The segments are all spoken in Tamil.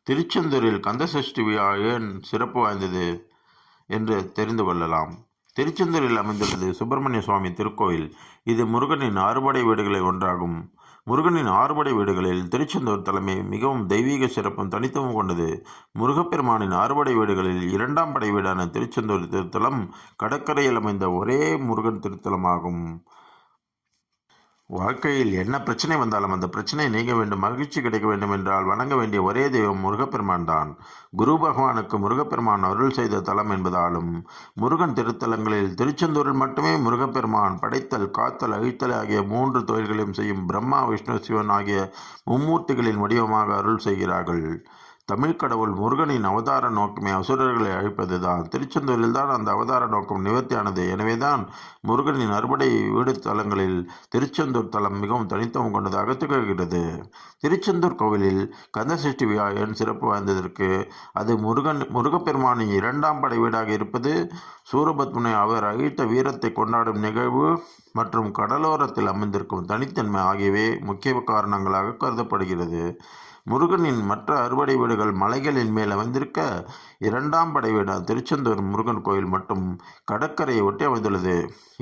திருச்செந்தூரில் கந்தசஷ்டி விழா ஏன் சிறப்பு வாய்ந்தது என்று தெரிந்து கொள்ளலாம். திருச்செந்தூரில் அமைந்துள்ளது சுப்பிரமணிய சுவாமி திருக்கோயில். இது முருகனின் ஆறுபடை வீடுகளில் ஒன்றாகும். முருகனின் ஆறுபடை வீடுகளில் திருச்செந்தூர் தலைமை மிகவும் தெய்வீக சிறப்பும் தனித்துவம் கொண்டது. முருகப்பெருமானின் ஆறுபடை வீடுகளில் 2ஆம் படை வீடான திருச்செந்தூர் திருத்தலம் கடற்கரையில் அமைந்த ஒரே முருகன் திருத்தலமாகும். வாழ்க்கையில் என்ன பிரச்சனை வந்தாலும் அந்த பிரச்சனை நீங்க வேண்டும், மகிழ்ச்சி கிடைக்க வேண்டும் என்றால் வணங்க வேண்டிய ஒரே தெய்வம் முருகப்பெருமான் தான். குரு பகவானுக்கு முருகப்பெருமான் அருள் செய்த தலம் என்பதாலும் முருகன் திருத்தலங்களில் திருச்செந்தூரில் மட்டுமே முருகப்பெருமான் படைத்தல், காத்தல், அழித்தல் ஆகிய 3 தொழில்களையும் செய்யும் பிரம்மா, விஷ்ணு, சிவன் ஆகிய மும்மூர்த்திகளின் வடிவமாக அருள் செய்கிறார்கள். தமிழ் கடவுள் முருகனின் அவதார நோக்கமே அசுரர்களை அழிப்பதுதான். திருச்செந்தூரில் தான் அந்த அவதார நோக்கம் நிவர்த்தியானது. எனவேதான் முருகனின் அறுபடை வீடு தலங்களில் திருச்செந்தூர் தலம் மிகவும் தனித்துவம் கொண்டதாக திகழ்கிறது. திருச்செந்தூர் கோவிலில் கந்தசஷ்டி விழா ஏன் சிறப்பு வாய்ந்ததற்கு அது முருகப்பெருமானின் 2ஆம் படை வீடாக இருப்பது, சூரபத்மனை அவர் அழித்த வீரத்தை கொண்டாடும் நிகழ்வு மற்றும் கடலோரத்தில் அமைந்திருக்கும் தனித்தன்மை ஆகியவை முக்கிய காரணங்களாக கருதப்படுகிறது. முருகனின் மற்ற அறுபடை வீடுகள் மலைகளின் மேல் அமைந்திருக்க, 2ஆம் படை வீடான திருச்செந்தூர் முருகன் கோயில் மட்டும் கடற்கரையை ஒட்டி அமைந்துள்ளது.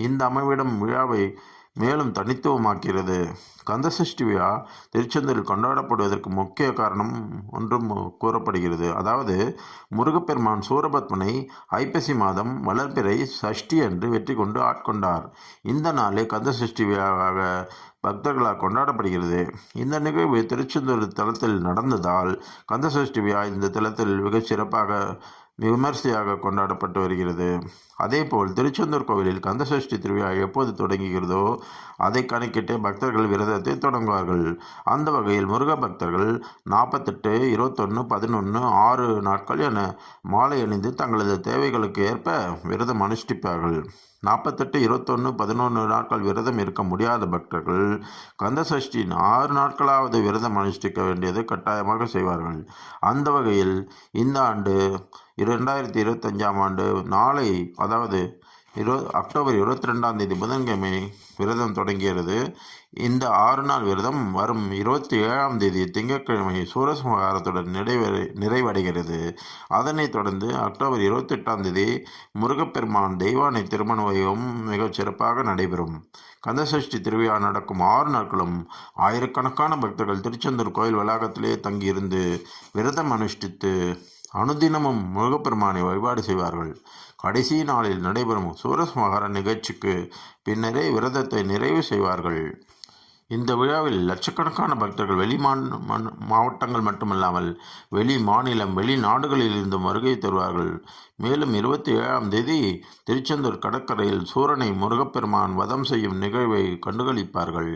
இந்த அமைவிடம் விழாவை மேலும் தனித்துவமாக்கிறது. கந்தசஷ்டி விழா திருச்செந்தூரில் கொண்டாடப்படுவதற்கு முக்கிய காரணம் ஒன்றும் கூறப்படுகிறது. அதாவது முருகப்பெருமான் சூரபத்மனை ஐப்பசி மாதம் வளர்பிறை சஷ்டி அன்று வெற்றி கொண்டு ஆட்கொண்டார். இந்த நாளே கந்தசஷ்டி விழாவாக பக்தர்களால் கொண்டாடப்படுகிறது. இந்த நிகழ்வு திருச்செந்தூர் தலத்தில் நடந்ததால் கந்தசஷ்டி விழா இந்த தலத்தில் மிகச் சிறப்பாக விமர்சையாக கொண்டாடப்பட்டு வருகிறது. அதேபோல் திருச்செந்தூர் கோவிலில் கந்தசஷ்டி திருவிழா எப்போது தொடங்குகிறதோ அதை கணக்கிட்டு பக்தர்கள் விரதத்தை தொடங்குவார்கள். அந்த வகையில் முருக பக்தர்கள் 48, 21, 11, 6 நாட்கள் என மாலை அணிந்து தங்களது தேவைகளுக்கு ஏற்ப விரதம் அனுஷ்டிப்பார்கள். 48, 21, 11 நாட்கள் விரதம் இருக்க முடியாத பக்தர்கள் கந்தசஷ்டியின் 6 நாட்களாவது விரதம் அனுஷ்டிக்க வேண்டியது கட்டாயமாக செய்வார்கள். அந்த வகையில் இந்த ஆண்டு 2025ஆம் ஆண்டு நாளை, அதாவது அக்டோபர் 22ஆம் தேதி புதன்கிழமை விரதம் தொடங்குகிறது. இந்த 6 நாள் விரதம் வரும் 27ஆம் தேதி திங்கட்கிழமை சூரசம்ஹாரத்துடன் நிறைவடைகிறது. அதனைத் தொடர்ந்து அக்டோபர் 28ஆம் தேதி முருகப்பெருமான் தெய்வானை திருமண வைபவம் மிகச் சிறப்பாக நடைபெறும். கந்தசஷ்டி திருவிழா நடக்கும் 6 நாட்களும் ஆயிரக்கணக்கான பக்தர்கள் திருச்செந்தூர் கோயில் வளாகத்திலே தங்கியிருந்து விரதம் அனுஷ்டித்து அனுதினமும் முருகப்பெருமானை வழிபாடு செய்வார்கள். கடைசி நாளில் நடைபெறும் சூரசம்ஹார நிகழ்ச்சிக்கு பின்னரே விரதத்தை நிறைவு செய்வார்கள். இந்த விழாவில் லட்சக்கணக்கான பக்தர்கள் வெளி மாவட்டங்கள் மட்டுமல்லாமல் வெளி மாநிலம், வெளிநாடுகளில் இருந்து வருகை தருவார்கள். மேலும் 27ஆம் தேதி திருச்செந்தூர் கடற்கரையில் சூரனை முருகப்பெருமான் வதம் செய்யும் நிகழ்வை கண்டுகளிப்பார்கள்.